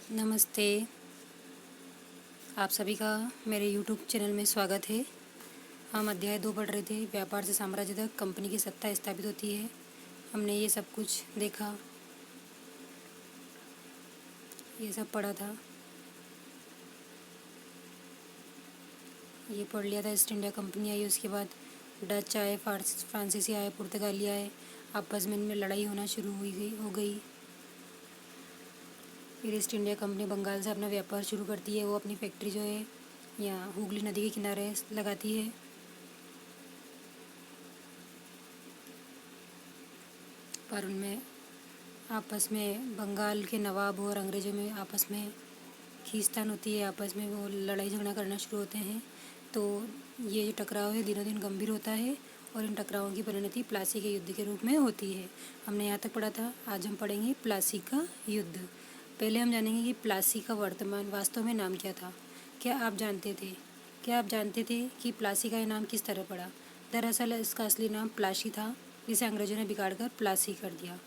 नमस्ते। आप सभी का मेरे YouTube चैनल में स्वागत है। हम अध्याय 2 पढ़ रहे थे, व्यापार से साम्राज्य तक कंपनी की सत्ता स्थापित होती है। हमने ये सब कुछ देखा, ये सब पढ़ा था। ये पढ़ लिया था। ईस्ट इंडिया कंपनी आई, उसके बाद डच आए, फ्रांसीसी आए, पुर्तगाली आए। आपस में इनमें लड़ाई होना शुरू हो गई। फिर ईस्ट इंडिया कंपनी बंगाल से अपना व्यापार शुरू करती है। वो अपनी फैक्ट्री जो है यहाँ हुगली नदी के किनारे लगाती है। पर उनमें आपस में बंगाल के नवाब और अंग्रेज़ों में आपस में खींचतान होती है। आपस में वो लड़ाई झगड़ा करना शुरू होते हैं। तो ये जो टकराव है दिनों दिन गंभीर होता है और इन टकरावों की परिणति प्लासी के युद्ध के रूप में होती है। हमने यहाँ तक पढ़ा था। आज हम पढ़ेंगे प्लासी का युद्ध। पहले हम जानेंगे कि प्लासी का वर्तमान वास्तव में नाम क्या था। क्या आप जानते थे कि प्लासी का ये नाम किस तरह पड़ा? दरअसल इसका असली नाम प्लासी था, जिसे अंग्रेज़ों ने बिगाड़कर प्लासी कर दिया।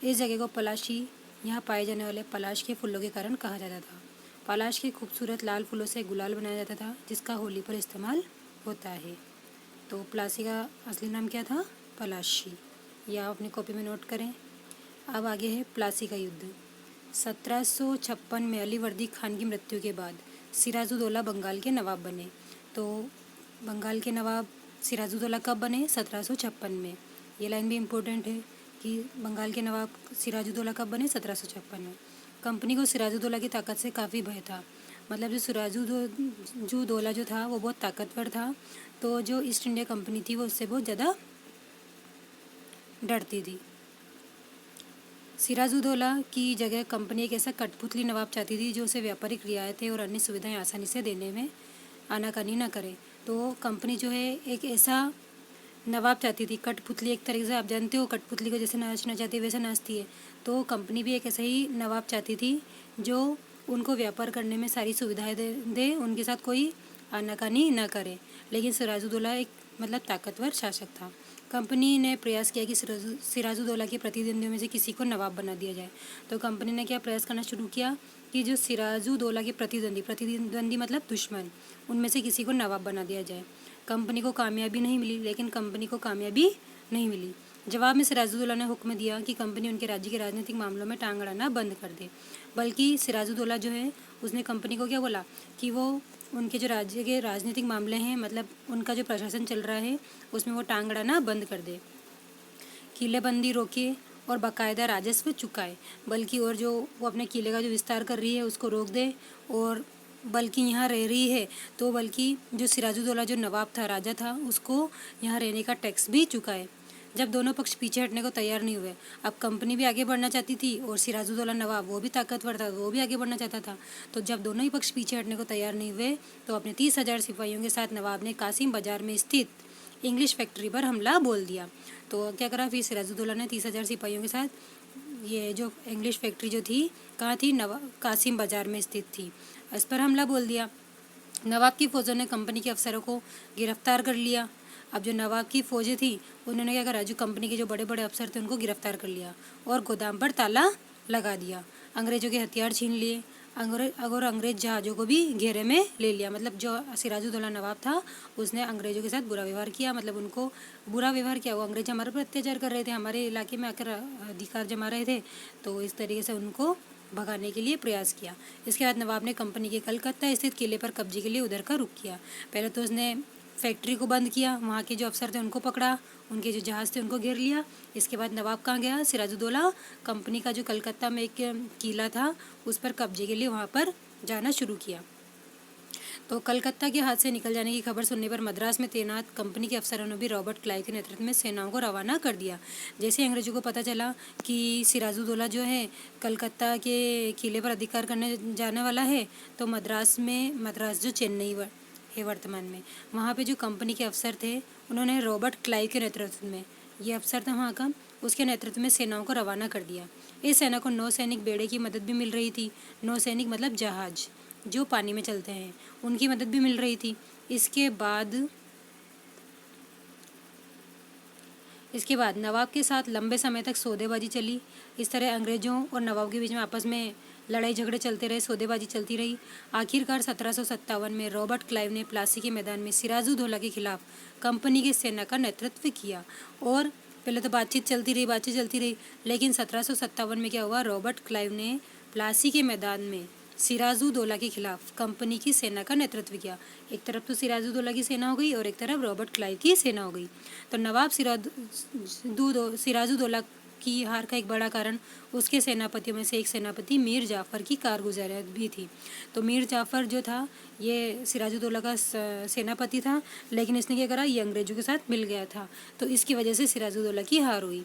इस जगह को पलाशी, यहाँ पाए जाने वाले पलाश के फूलों के कारण कहा जाता था। पलाश के खूबसूरत लाल फूलों से गुलाल बनाया जाता था, जिसका होली पर इस्तेमाल होता है। तो प्लासी का असली नाम क्या था? पलाशी। यह आप अपनी कॉपी में नोट करें। अब आगे है प्लासी का युद्ध। 1756 में अलीवर्दी खान की मृत्यु के बाद सिराजुद्दौला बंगाल के नवाब बने। तो बंगाल के नवाब सिराजुद्दौला कब बने? 1756 में। ये लाइन भी इम्पोर्टेंट है कि बंगाल के नवाब सिराजुद्दौला कब बने? 1756 में। कंपनी को सिराजुद्दौला की ताकत से काफ़ी भय था। मतलब जो सिराजुद्दौला जो था वो बहुत ताकतवर था, तो जो ईस्ट इंडिया कंपनी थी वो उससे बहुत ज़्यादा डरती थी। सिराजुद्दौला की जगह कंपनी एक ऐसा कठपुतली नवाब चाहती थी जो उसे व्यापारिक रियायतें और अन्य सुविधाएं आसानी से देने में आनाकानी न करे। तो कंपनी जो है एक ऐसा नवाब चाहती थी। कठपुतली एक तरीके से आप जानते हो, कठपुतली को जैसे नाचना चाहती है वैसे नाचती है। तो कंपनी भी एक ऐसा ही नवाब चाहती थी जो उनको व्यापार करने में सारी सुविधाएं दे, उनके साथ कोई आनाकानी न करे। लेकिन सिराजुद्दौला एक मतलब ताकतवर शासक था। कंपनी ने प्रयास किया कि सिराजुद्दौला के प्रतिद्वंदियों में से किसी को नवाब बना दिया जाए। तो कंपनी ने क्या प्रयास करना शुरू किया कि जो सिराजुद्दौला के प्रतिद्वंदी मतलब दुश्मन, उनमें से किसी को नवाब बना दिया जाए। कंपनी को कामयाबी नहीं मिली। जवाब में सिराजुद्दौला ने हुक्म दिया कि कंपनी उनके राज्य के राजनीतिक मामलों में टांग अड़ाना बंद कर दे। बल्कि सिराजुद्दौला जो है उसने कंपनी को क्या बोला कि वो उनके जो राज्य के राजनीतिक मामले हैं, मतलब उनका जो प्रशासन चल रहा है उसमें वो टांग अड़ाना बंद कर दे, किलेबंदी रोके और बाकायदा राजस्व चुकाए। बल्कि और जो वो अपने किले का जो विस्तार कर रही है उसको रोक दे, और बल्कि यहाँ रह रही है तो बल्कि जो सिराजुद्दौला जो नवाब था, राजा था, उसको यहाँ रहने का टैक्स भी चुकाए। जब दोनों पक्ष पीछे हटने को तैयार नहीं हुए, अब कंपनी भी आगे बढ़ना चाहती थी और सिराजुद्दौला नवाब वो भी ताकतवर था, वो भी आगे बढ़ना चाहता था। तो जब दोनों ही पक्ष पीछे हटने को तैयार नहीं हुए तो अपने 30,000 सिपाहियों के साथ नवाब ने कासिम बाजार में स्थित इंग्लिश फैक्ट्री पर हमला बोल दिया। तो क्या करा फिर सिराजुद्दौला ने 30,000 सिपाहियों के साथ, ये जो इंग्लिश फैक्ट्री जो थी कहाँ थी? कासिम बाजार में स्थित थी, इस पर हमला बोल दिया। नवाब की फ़ौजों ने कंपनी के अफसरों को गिरफ्तार कर लिया। अब जो नवाब की फ़ौजें थी उन्होंने क्या करा, जो कंपनी के जो बड़े बड़े अफसर थे उनको गिरफ्तार कर लिया और गोदाम पर ताला लगा दिया। अंग्रेज़ों के हथियार छीन लिए, अंग्रेज़ जहाज़ों को भी घेरे में ले लिया। मतलब जो सिराजुद्दौला नवाब था उसने अंग्रेज़ों के साथ बुरा व्यवहार किया, मतलब उनको बुरा व्यवहार किया। वो अंग्रेज़ हमारे पर अत्याचार कर रहे थे, हमारे इलाके में आकर अधिकार जमा रहे थे, तो इस तरीके से उनको भगाने के लिए प्रयास किया। इसके बाद नवाब ने कंपनी के कलकत्ता स्थित किले पर कब्जे के लिए उधर का रुख किया। पहले तो उसने फैक्ट्री को बंद किया, वहाँ के जो अफसर थे उनको पकड़ा, उनके जो जहाज़ थे उनको घेर लिया। इसके बाद नवाब कहाँ गया? सिराजुद्दौला कंपनी का जो कलकत्ता में एक किला था उस पर कब्जे के लिए वहाँ पर जाना शुरू किया। तो कलकत्ता के हाथ से निकल जाने की खबर सुनने पर मद्रास में तैनात कंपनी के अफसरों ने भी रॉबर्ट क्लाइव के नेतृत्व में सेनाओं को रवाना कर दिया। जैसे अंग्रेजों को पता चला कि सिराजुद्दौला जो है कलकत्ता के किले पर अधिकार करने जाने वाला है, तो मद्रास जो चेन्नई है वर्तमान में, वहाँ पे जो कंपनी के अफसर थे उन्होंने रॉबर्ट क्लाइव के नेतृत्व में, ये अफसर था वहाँ का, उसके नेतृत्व में सेनाओं को रवाना कर दिया। इस सेना को नौसैनिक बेड़े की मदद भी मिल रही थी। नौसैनिक मतलब जहाज जो पानी में चलते हैं, उनकी मदद भी मिल रही थी। इसके बाद नवाब के साथ लंबे समय तक सौदेबाजी चली। इस तरह अंग्रेज़ों और नवाब के बीच में आपस में लड़ाई झगड़े चलते रहे, सौदेबाजी चलती रही। आखिरकार 1757 में रॉबर्ट क्लाइव ने प्लासी के मैदान में सिराजुद्दौला के खिलाफ कंपनी की सेना का नेतृत्व किया। और पहले तो बातचीत चलती रही, लेकिन 1757 में क्या हुआ, रॉबर्ट क्लाइव ने प्लासी के मैदान में सिराजुद्दौला के खिलाफ कंपनी की सेना का नेतृत्व किया। एक तरफ तो सिराजुद्दौला की सेना हो गई और एक तरफ रॉबर्ट क्लाइव की सेना हो गई। तो नवाब सिराजुद्दौला की हार का एक बड़ा कारण उसके सेनापतियों में से एक सेनापति मीर जाफ़र की कारगुजारी भी थी। तो मीर जाफ़र जो था ये सिराजुद्दौला का सेनापति था, लेकिन इसने क्या करा, ये अंग्रेजों के साथ मिल गया था, तो इसकी वजह से सिराजुद्दौला की हार हुई।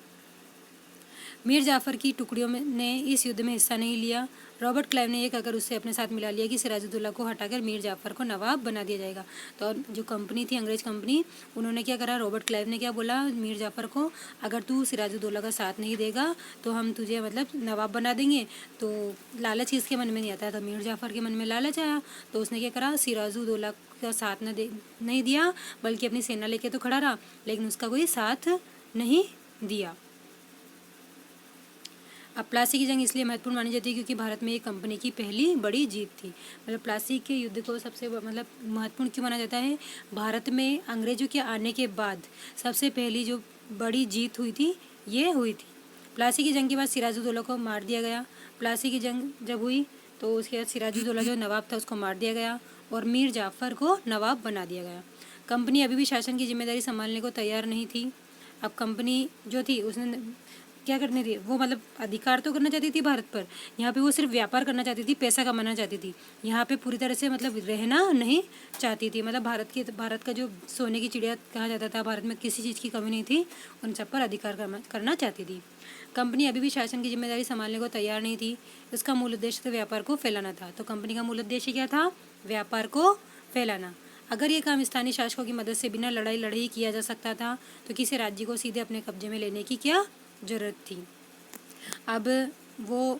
मीर जाफ़र की टुकड़ियों ने इस युद्ध में हिस्सा नहीं लिया। रॉबर्ट क्लाइव ने यह कहकर उससे अपने साथ मिला लिया कि सिराजुद्दौला को हटाकर मीर जाफ़र को नवाब बना दिया जाएगा। तो जो कंपनी थी, अंग्रेज कंपनी, उन्होंने क्या करा, रॉबर्ट क्लाइव ने क्या बोला मीर जाफ़र को, अगर तू सिराजुद्दौला का साथ नहीं देगा तो हम तुझे मतलब नवाब बना देंगे। तो लालच किसके मन में नहीं आता था, मीर जाफ़र के मन में लालच आया। तो उसने क्या करा, सिराजुद्दौला का साथ नहीं दिया, बल्कि अपनी सेना लेके तो खड़ा रहा, लेकिन उसका कोई साथ नहीं दिया। अब प्लासी की जंग इसलिए महत्वपूर्ण मानी जाती है क्योंकि भारत में ये कंपनी की पहली बड़ी जीत थी। मतलब प्लासी के युद्ध को सबसे मतलब महत्वपूर्ण क्यों माना जाता है, भारत में अंग्रेजों के आने के बाद सबसे पहली जो बड़ी जीत हुई थी ये हुई थी। प्लासी की जंग के बाद सिराजुद्दौला को मार दिया गया। प्लासी की जंग जब हुई तो उसके बाद सिराजुद्दौला जो नवाब था उसको मार दिया गया और मीर जाफ़र को नवाब बना दिया गया। कंपनी अभी भी शासन की जिम्मेदारी संभालने को तैयार नहीं थी। अब कंपनी जो थी उसने क्या करने थी, वो मतलब अधिकार तो करना चाहती थी भारत पर, यहाँ पे वो सिर्फ व्यापार करना चाहती थी, पैसा कमाना चाहती थी। यहाँ पे पूरी तरह से मतलब रहना नहीं चाहती थी। मतलब भारत का जो सोने की चिड़िया कहा जाता था, भारत में किसी चीज़ की कमी नहीं थी, उन सब पर अधिकार करना चाहती थी। कंपनी अभी भी शासन की जिम्मेदारी संभालने को तैयार नहीं थी। इसका मूल उद्देश्य तो व्यापार को फैलाना था। तो कंपनी का मूल उद्देश्य क्या था, व्यापार को फैलाना। अगर ये काम स्थानीय शासकों की मदद से बिना लड़ाई लड़े ही किया जा सकता था तो किसी राज्य को सीधे अपने कब्जे में लेने की क्या ज़रूरत थी। अब वो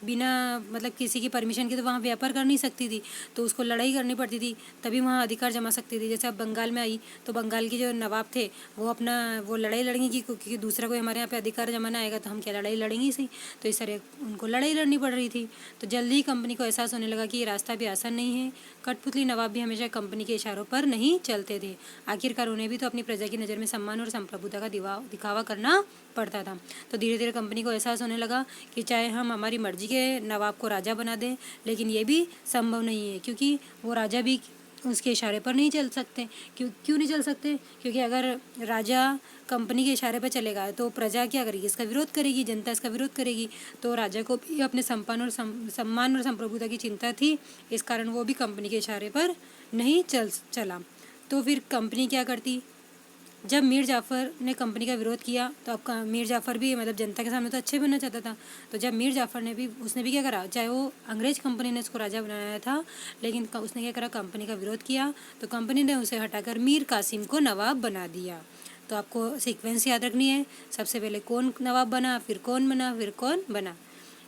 बिना मतलब किसी की परमिशन के तो वहाँ व्यापार कर नहीं सकती थी, तो उसको लड़ाई करनी पड़ती थी, तभी वहाँ अधिकार जमा सकती थी। जैसे अब बंगाल में आई तो बंगाल के जो नवाब थे वो लड़ाई लड़ेंगे क्योंकि दूसरा कोई हमारे यहाँ पे अधिकार जमाना आएगा तो हम क्या लड़ाई लड़ेंगे सही। तो इस तरह उनको लड़ाई लड़नी पड़ रही थी। तो जल्दी ही कंपनी को एहसास होने लगा कि ये रास्ता भी आसान नहीं है। कठपुतली नवाब भी हमेशा कंपनी के इशारों पर नहीं चलते थे। आखिरकार उन्हें भी तो अपनी प्रजा की नज़र में सम्मान और संप्रभुता का दिखावा करना पड़ता था। तो धीरे धीरे कंपनी को एहसास होने लगा कि चाहे हम हमारी मर्जी के नवाब को राजा बना दें, लेकिन ये भी संभव नहीं है, क्योंकि वो राजा भी उसके इशारे पर नहीं चल सकते। क्यों नहीं चल सकते, क्योंकि अगर राजा कंपनी के इशारे पर चलेगा तो प्रजा क्या करेगी, इसका विरोध करेगी, जनता इसका विरोध करेगी। तो राजा को भी अपने सम्मान और संप्रभुता की चिंता थी, इस कारण वो भी कंपनी के इशारे पर नहीं चला। तो फिर कंपनी क्या करती, जब मीर जाफ़र ने कंपनी का विरोध किया तो अब मीर जाफ़र भी मतलब जनता के सामने तो अच्छे बनना चाहता था। तो जब मीर जाफ़र ने भी उसने भी क्या करा, चाहे वो अंग्रेज कंपनी ने उसको राजा बनाया था, लेकिन उसने क्या करा, कंपनी का विरोध किया। तो कंपनी ने उसे हटाकर मीर कासिम को नवाब बना दिया। तो आपको सीक्वेंस याद रखनी है, सबसे पहले कौन नवाब बना, फिर कौन बना, फिर कौन बना।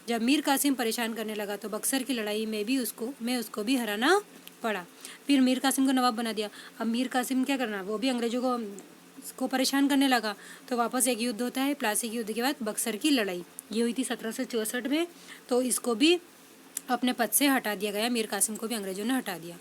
जब मीर कासिम परेशान करने लगा तो बक्सर की लड़ाई में उसको भी हराना पड़ा। फिर मीर कासिम को नवाब बना दिया। अब मीर कासिम क्या करना, वो भी अंग्रेजों को परेशान करने लगा। तो वापस एक युद्ध होता है, प्लासी के युद्ध के बाद बक्सर की लड़ाई, ये हुई थी 1764 में। तो इसको भी अपने पद से हटा दिया गया, मीर कासिम को भी अंग्रेजों ने हटा दिया,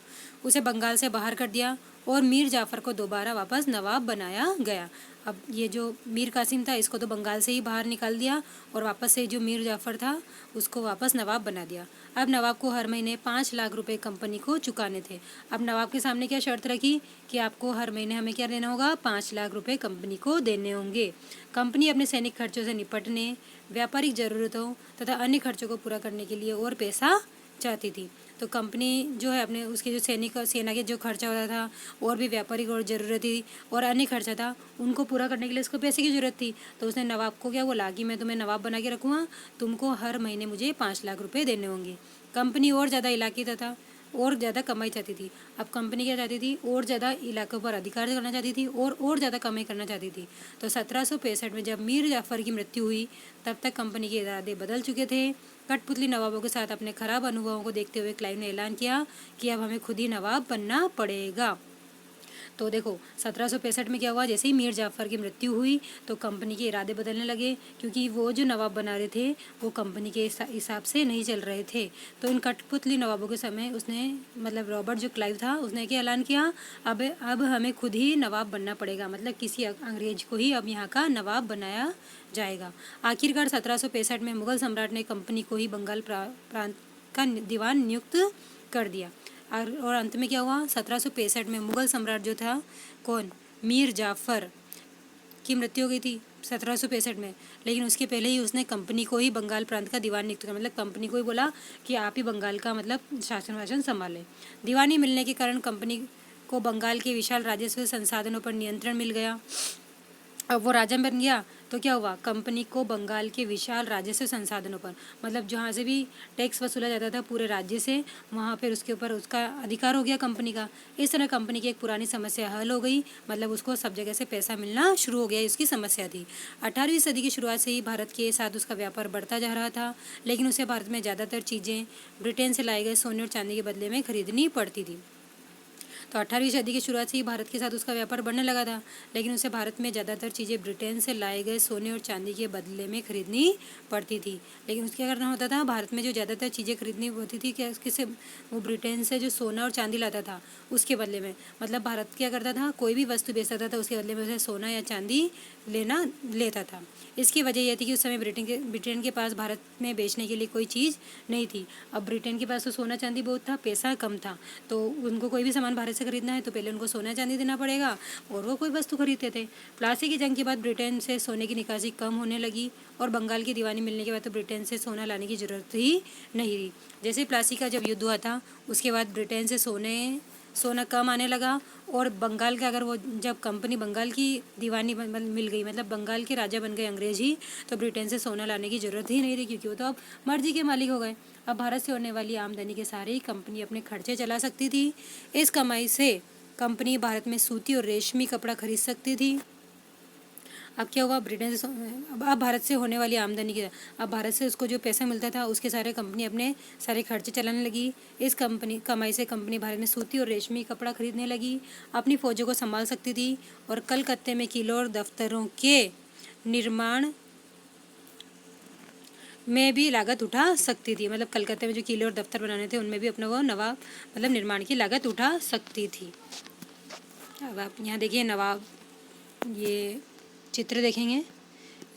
उसे बंगाल से बाहर कर दिया और मीर जाफ़र को दोबारा वापस नवाब बनाया गया। अब ये जो मीर कासिम था इसको तो बंगाल से ही बाहर निकाल दिया और वापस से जो मीर जाफ़र था उसको वापस नवाब बना दिया। अब नवाब को हर महीने 5 लाख रुपए कंपनी को चुकाने थे। अब नवाब के सामने क्या शर्त रखी कि आपको हर महीने हमें क्या देना होगा, 5 लाख रुपए कंपनी को देने होंगे। कंपनी अपने सैनिक खर्चों से निपटने, व्यापारिक ज़रूरतों तथा अन्य खर्चों को पूरा करने के लिए और पैसा चाहती थी। तो कंपनी जो है अपने उसके जो सेना के जो खर्चा होता था और भी व्यापारिक और ज़रूरत थी और अन्य खर्चा था, उनको पूरा करने के लिए उसको पैसे की ज़रूरत थी। तो उसने नवाब को क्या बोला कि मैं तुम्हें नवाब बना के रखूँगा, तुमको हर महीने मुझे 5 लाख रुपए देने होंगे। कंपनी और ज़्यादा इलाके तथा और ज़्यादा कमाई चाहती थी। अब कंपनी क्या चाहती थी, और ज़्यादा इलाकों पर अधिकार करना चाहती थी और ज़्यादा कमाई करना चाहती थी। तो 1765 में जब मीर जाफ़र की मृत्यु हुई तब तक कंपनी के इरादे बदल चुके थे। कठपुतली नवाबों के साथ अपने खराब अनुभवों को देखते हुए क्लाइव ने ऐलान किया कि अब हमें खुद ही नवाब बनना पड़ेगा। तो देखो 1765 में क्या हुआ, जैसे ही मीर जाफ़र की मृत्यु हुई तो कंपनी के इरादे बदलने लगे, क्योंकि वो जो नवाब बना रहे थे वो कंपनी के हिसाब से नहीं चल रहे थे। तो इन कठपुतली नवाबों के समय उसने मतलब रॉबर्ट जो क्लाइव था उसने क्या ऐलान किया, अब हमें खुद ही नवाब बनना पड़ेगा, मतलब किसी अंग्रेज को ही अब यहाँ का नवाब बनाया जाएगा। आखिरकार 1765 में मुगल सम्राट ने कंपनी को ही बंगाल प्रांत का दीवान नियुक्त कर दिया। और अंत में क्या हुआ, 1765 में मुगल सम्राट जो था कौन, मीर जाफ़र की मृत्यु हो गई थी 1765 में। लेकिन उसके पहले ही उसने कंपनी को ही बंगाल प्रांत का दीवान नियुक्त किया, मतलब कंपनी को ही बोला कि आप ही बंगाल का मतलब शासन वासन संभालें। दीवानी मिलने के कारण कंपनी को बंगाल के विशाल राजस्व संसाधनों पर नियंत्रण मिल गया। अब वो राजा बन गया तो क्या हुआ, कंपनी को बंगाल के विशाल राजस्व संसाधनों पर, मतलब जहाँ से भी टैक्स वसूला जाता था पूरे राज्य से, वहाँ पर उसके ऊपर उसका अधिकार हो गया कंपनी का। इस तरह कंपनी की एक पुरानी समस्या हल हो गई, मतलब उसको सब जगह से पैसा मिलना शुरू हो गया, इसकी समस्या थी। 18वीं सदी की शुरुआत से ही भारत के साथ उसका व्यापार बढ़ता जा रहा था, लेकिन उसे भारत में ज़्यादातर चीज़ें ब्रिटेन से लाए गए सोने और चांदी के बदले में खरीदनी पड़ती थी। तो 18वीं सदी की शुरुआत से ही भारत के साथ उसका व्यापार बढ़ने लगा था, लेकिन उसे भारत में ज़्यादातर चीज़ें ब्रिटेन से लाए गए सोने और चांदी के बदले में खरीदनी पड़ती थी। लेकिन उसके क्या करना होता था, भारत में जो ज़्यादातर चीज़ें खरीदनी होती थी क्या किससे, वो ब्रिटेन से जो सोना और चांदी लाता था उसके बदले में, मतलब भारत क्या करता था, कोई भी वस्तु बेचता था तो उसके बदले में उसे सोना या चांदी लेता था। इसकी वजह यह थी कि उस समय ब्रिटेन के पास भारत में बेचने के लिए कोई चीज़ नहीं थी। अब ब्रिटेन के पास तो सोना चांदी बहुत था, पैसा कम था, तो उनको कोई भी सामान भारत से खरीदना है तो पहले उनको सोना चांदी देना पड़ेगा और वो कोई वस्तु खरीदते थे। प्लासी की जंग के बाद ब्रिटेन से सोने की निकासी कम होने लगी और बंगाल की दीवानी मिलने के बाद तो ब्रिटेन से सोना लाने की ज़रूरत ही नहीं रही। जैसे प्लासी का जब युद्ध हुआ था उसके बाद ब्रिटेन से सोना कम आने लगा और बंगाल का, अगर वो जब कंपनी बंगाल की दीवानी मिल गई, मतलब बंगाल के राजा बन गए अंग्रेज ही, तो ब्रिटेन से सोना लाने की ज़रूरत ही नहीं रही, क्योंकि वो तो अब मर्जी के मालिक हो गए। अब भारत से होने वाली आमदनी के सारे ही कंपनी अपने खर्चे चला सकती थी। इस कमाई से कंपनी भारत में सूती और रेशमी कपड़ा खरीद सकती थी। अब क्या हुआ, ब्रिटेन से अब भारत से होने वाली आमदनी के, अब भारत से उसको जो पैसा मिलता था उसके सारे कंपनी अपने सारे खर्चे चलाने लगी। इस कंपनी कमाई से कंपनी भारत में सूती और रेशमी कपड़ा खरीदने लगी, अपनी फौजों को संभाल सकती थी और कलकत्ते में किलों और दफ्तरों के निर्माण में भी लागत उठा सकती थी। मतलब कलकत्ते में जो किले और दफ्तर बनाने थे उनमें भी अपना वो नवाब मतलब निर्माण की लागत उठा सकती थी। अब आप यहाँ देखिए नवाब, ये चित्र देखेंगे,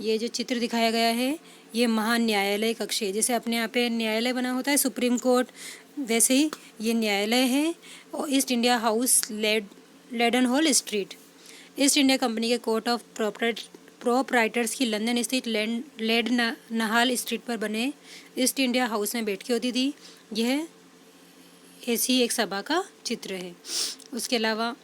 ये जो चित्र दिखाया गया है ये महान न्यायालय कक्ष है। जैसे अपने यहाँ पे न्यायालय बना होता है सुप्रीम कोर्ट, वैसे ही ये न्यायालय है। और East India House, Leadenhall street, East India Company के कोर्ट ऑफ प्रोपराइटर्स की लंदन स्थित लेड नहाल स्ट्रीट पर बने ईस्ट इंडिया हाउस में बैठकी होती थी। यह ऐसी एक सभा का चित्र है। उसके अलावा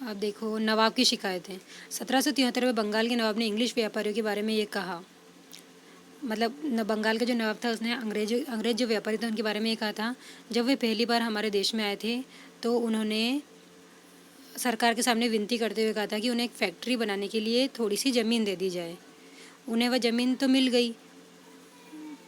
आप देखो नवाब की शिकायतें। 1773 में बंगाल के नवाब ने इंग्लिश व्यापारियों के बारे में ये कहा, मतलब बंगाल का जो नवाब था उसने अंग्रेज जो व्यापारी थे उनके बारे में ये कहा था, जब वे पहली बार हमारे देश में आए थे तो उन्होंने सरकार के सामने विनती करते हुए कहा था कि उन्हें एक फैक्ट्री बनाने के लिए थोड़ी सी ज़मीन दे दी जाए। उन्हें वह ज़मीन तो मिल गई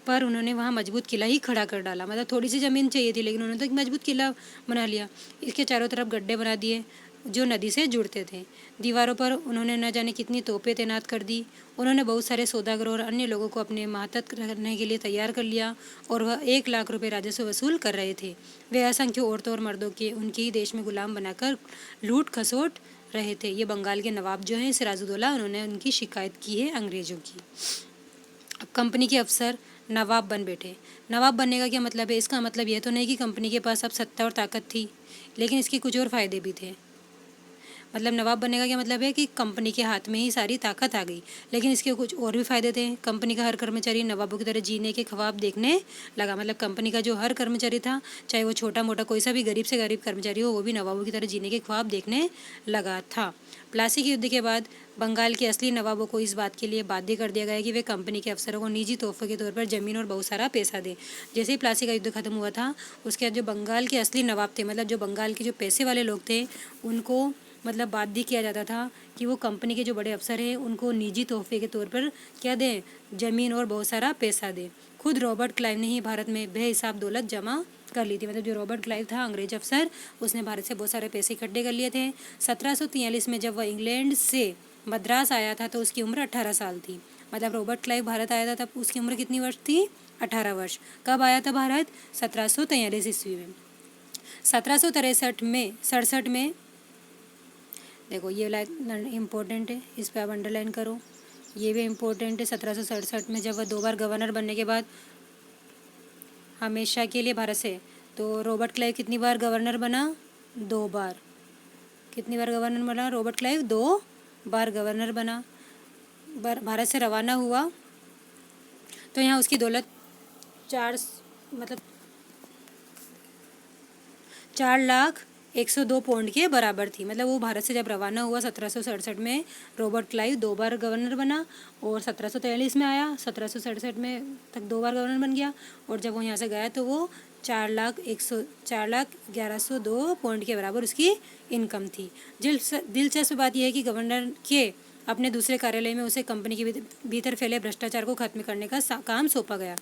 पर उन्होंने वहाँ मजबूत किला ही खड़ा कर डाला। मतलब थोड़ी सी ज़मीन चाहिए थी लेकिन उन्होंने तो एक मजबूत किला बना लिया। इसके चारों तरफ गड्ढे बना दिए जो नदी से जुड़ते थे। दीवारों पर उन्होंने न जाने कितनी तोपें तैनात कर दी। उन्होंने बहुत सारे सौदागरों और अन्य लोगों को अपने मातहत करने के लिए तैयार कर लिया और वह 1 लाख रुपये राजस्व वसूल कर रहे थे। वे असंख्य औरतों और मर्दों के उनके ही देश में गुलाम बनाकर लूट खसोट रहे थे। ये बंगाल के नवाब जो हैं सिराजुद्दौला, उन्होंने उनकी शिकायत की है अंग्रेज़ों की। अब कंपनी के अफसर नवाब बन बैठे। नवाब बनने का क्या मतलब है? इसका मतलब यह तो नहीं कि कंपनी के पास अब सत्ता और ताकत थी, लेकिन इसके कुछ और फ़ायदे भी थे। मतलब नवाब बनने का क्या मतलब है कि कंपनी के हाथ में ही सारी ताकत आ गई, लेकिन इसके कुछ और भी फ़ायदे थे। कंपनी का हर कर्मचारी नवाबों की तरह जीने के ख्वाब देखने लगा। मतलब कंपनी का जो हर कर्मचारी था, चाहे वो छोटा मोटा कोई सा भी गरीब से गरीब कर्मचारी हो, वो भी नवाबों की तरह जीने के ख्वाब देखने लगा था। प्लासी के युद्ध के बाद बंगाल के असली नवाबों को इस बात के लिए बाध्य कर दिया गया कि वे कंपनी के अफसरों को निजी तोहफे के तौर पर ज़मीन और बहुत सारा पैसा दें। जैसे ही प्लासी का युद्ध खत्म हुआ था उसके बाद जो बंगाल के असली नवाब थे, मतलब जो बंगाल के जो पैसे वाले लोग थे, उनको मतलब बाध्य किया जाता था कि वो कंपनी के जो बड़े अफसर हैं उनको निजी तोहफे के तौर पर क्या दें, ज़मीन और बहुत सारा पैसा दें। खुद रॉबर्ट क्लाइव ने ही भारत में बेहिसाब दौलत जमा कर ली थी। मतलब जो रॉबर्ट क्लाइव था अंग्रेज अफसर, उसने भारत से बहुत सारे पैसे इकट्ठे कर लिए थे। 1743 में जब वह इंग्लैंड से मद्रास आया था तो उसकी उम्र 18 साल थी। मतलब रॉबर्ट क्लाइव भारत आया था तब उसकी उम्र कितनी वर्ष थी? 18 वर्ष। कब आया था भारत? 1743 ईस्वी में। 1767 में देखो ये लाइन इम्पोर्टेंट है, इस पर आप अंडरलाइन करो, ये भी इम्पोर्टेंट है। 1767 में जब वह 2 बार गवर्नर बनने के बाद हमेशा के लिए भारत से, तो रॉबर्ट क्लाइव कितनी बार गवर्नर बना? 2 बार। कितनी बार गवर्नर बना रॉबर्ट क्लाइव? 2 बार गवर्नर बना। भारत से रवाना हुआ तो यहाँ उसकी दौलत 4,01,02 पाउंड के बराबर थी। मतलब वो भारत से जब रवाना हुआ 1767 में, रॉबर्ट क्लाइव 2 बार गवर्नर बना और 1743 में आया, 1767 में तक 2 बार गवर्नर बन गया और जब वो यहाँ से गया तो वो 4,11,02 पाउंड के बराबर उसकी इनकम थी। दिलचस्प बात यह है कि गवर्नर के अपने दूसरे कार्यालय में उसे कंपनी के भीतर फैले भ्रष्टाचार को खत्म करने का काम सौंपा गया।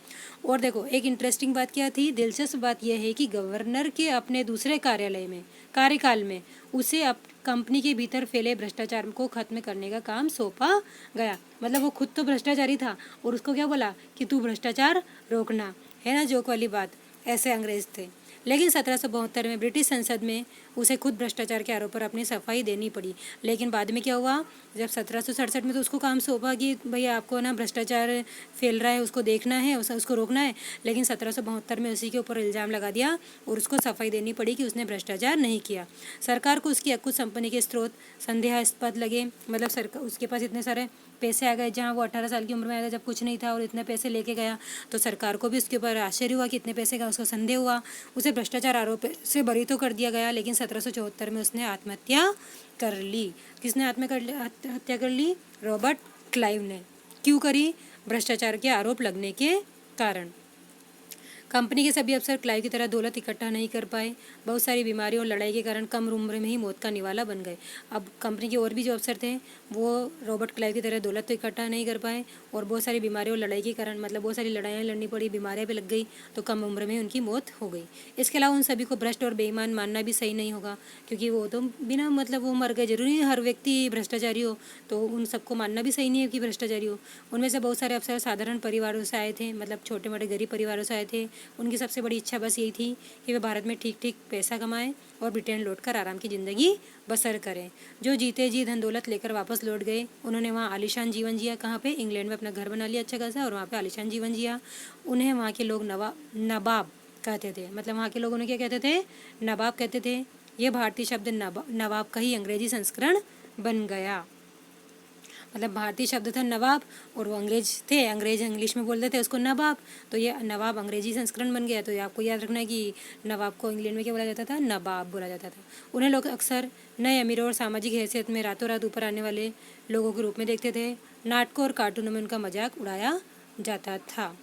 और देखो एक इंटरेस्टिंग बात क्या थी, दिलचस्प बात यह है कि गवर्नर के अपने दूसरे कार्यालय में कार्यकाल में उसे कंपनी के भीतर फैले भ्रष्टाचार को खत्म करने का काम सौंपा गया। मतलब वो खुद तो भ्रष्टाचारी था और उसको क्या बोला कि तू भ्रष्टाचार रोकना, है ना, जोक वाली बात। ऐसे अंग्रेज थे। लेकिन 1772 में ब्रिटिश संसद में उसे खुद भ्रष्टाचार के आरोप पर अपनी सफाई देनी पड़ी। लेकिन बाद में क्या हुआ, जब 1767 में तो उसको काम सौंपा कि भैया आपको ना भ्रष्टाचार फैल रहा है, उसको देखना है, उसको रोकना है। लेकिन 1772 में उसी के ऊपर इल्ज़ाम लगा दिया और उसको सफाई देनी पड़ी कि उसने भ्रष्टाचार नहीं किया। सरकार को उसकी कुछ संपत्ति के स्रोत संदेहास्पद लगे। मतलब सरकार उसके पास इतने सारे पैसे आ गए, जहाँ वो 18 साल की उम्र में आया था जब कुछ नहीं था और इतने पैसे लेके गया, तो सरकार को भी उसके ऊपर आश्चर्य हुआ कि इतने पैसे का, उसको संदेह हुआ। उसे भ्रष्टाचार आरोप से बरी तो कर दिया गया। लेकिन 1774 में उसने आत्महत्या कर ली। किसने आत्महत्या कर ली? रॉबर्ट क्लाइव ने। क्यों करी? भ्रष्टाचार के आरोप लगने के कारण। कंपनी के सभी अफसर क्लाइव की तरह दौलत इकट्ठा नहीं कर पाए। बहुत सारी बीमारियों और लड़ाई के कारण कम उम्र में ही मौत का निवाला बन गए। अब कंपनी के और भी जो अफसर थे वो रॉबर्ट क्लाइव की तरह दौलत तो इकट्ठा नहीं कर पाए और बहुत सारी बीमारियों और लड़ाई के कारण, मतलब बहुत सारी लड़ाइयाँ लड़नी पड़ी, बीमारियाँ भी लग गई, तो कम उम्र में उनकी मौत हो गई। इसके अलावा उन सभी को भ्रष्ट और बेईमान मानना भी सही नहीं होगा, क्योंकि वो तो बिना मतलब वो मर गए। जरूरी हर व्यक्ति भ्रष्टाचारी हो, तो उन सबको मानना भी सही नहीं है कि भ्रष्टाचारी हो। उनमें से बहुत सारे अफसर साधारण परिवारों से आए थे, मतलब छोटे मोटे गरीब परिवारों से आए थे। उनकी सबसे बड़ी इच्छा बस यही थी कि वे भारत में ठीक ठीक पैसा कमाएं और ब्रिटेन लौटकर आराम की ज़िंदगी बसर करें। जो जीते जी धन दौलत लेकर वापस लौट गए, उन्होंने वहाँ आलीशान जीवन जिया। कहाँ पे? इंग्लैंड में अपना घर बना लिया अच्छा खासा और वहाँ पे आलीशान जीवन जिया। उन्हें वहाँ के लोग नवाब कहते थे। मतलब वहाँ के लोग उन्हें क्या कहते थे? नवाब कहते थे। ये भारतीय शब्द नवाब का ही अंग्रेजी संस्करण बन गया। मतलब भारतीय शब्द था नवाब और वो अंग्रेज थे, अंग्रेज इंग्लिश में बोलते थे उसको नवाब, तो ये नवाब अंग्रेजी संस्करण बन गया। तो ये आपको याद रखना है कि नवाब को इंग्लैंड में क्या बोला जाता था? नवाब बोला जाता था। उन्हें लोग अक्सर नए अमीरों और सामाजिक हैसियत में रातों रात ऊपर आने वाले लोगों के रूप में देखते थे। नाटकों और कार्टूनों में उनका मजाक उड़ाया जाता था।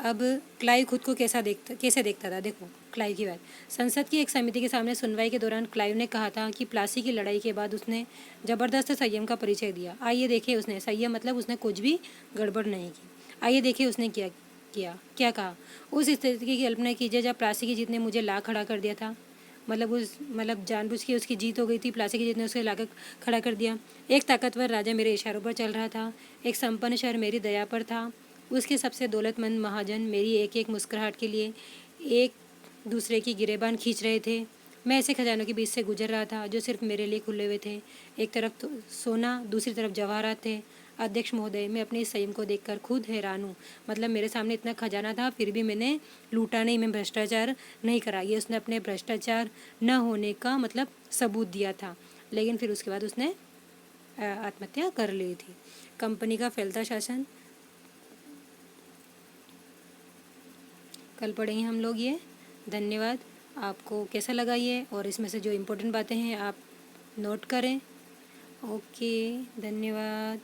अब क्लाइव खुद को कैसे देखता था? देखो क्लाइव की बात। संसद की एक समिति के सामने सुनवाई के दौरान क्लाइव ने कहा था कि प्लासी की लड़ाई के बाद उसने जबरदस्त संयम का परिचय दिया। आइए देखिए उसने संयम, मतलब उसने कुछ भी गड़बड़ नहीं की। आइए देखिए उसने क्या कहा। उस स्थिति की कल्पना कीजिए जब प्लासी की जीत ने मुझे ला खड़ा कर दिया था। मतलब जानबूझ के उसकी जीत हो गई थी, प्लासी की जीत ने उसे लाकर खड़ा कर दिया। एक ताकतवर राजा मेरे इशारों पर चल रहा था, एक संपन्न शहर मेरी दया पर था, उसके सबसे दौलतमंद महाजन मेरी एक एक मुस्कुराहट के लिए एक दूसरे की गिरेबान खींच रहे थे। मैं ऐसे खजानों के बीच से गुजर रहा था जो सिर्फ मेरे लिए खुले हुए थे। एक तरफ तो सोना, दूसरी तरफ जवाहरात थे। अध्यक्ष महोदय, मैं अपने इस संयम को देखकर खुद हैरान हूँ। मतलब मेरे सामने इतना खजाना था, फिर भी मैंने लूटा नहीं, मैं भ्रष्टाचार नहीं करा। ये उसने अपने भ्रष्टाचार न होने का मतलब सबूत दिया था। लेकिन फिर उसके बाद उसने आत्महत्या कर ली थी। कंपनी का फैलता शासन कल पढ़ेंगे हम लोग ये। धन्यवाद। आपको कैसा लगा ये, और इसमें से जो इम्पोर्टेंट बातें हैं आप नोट करें। ओके, धन्यवाद।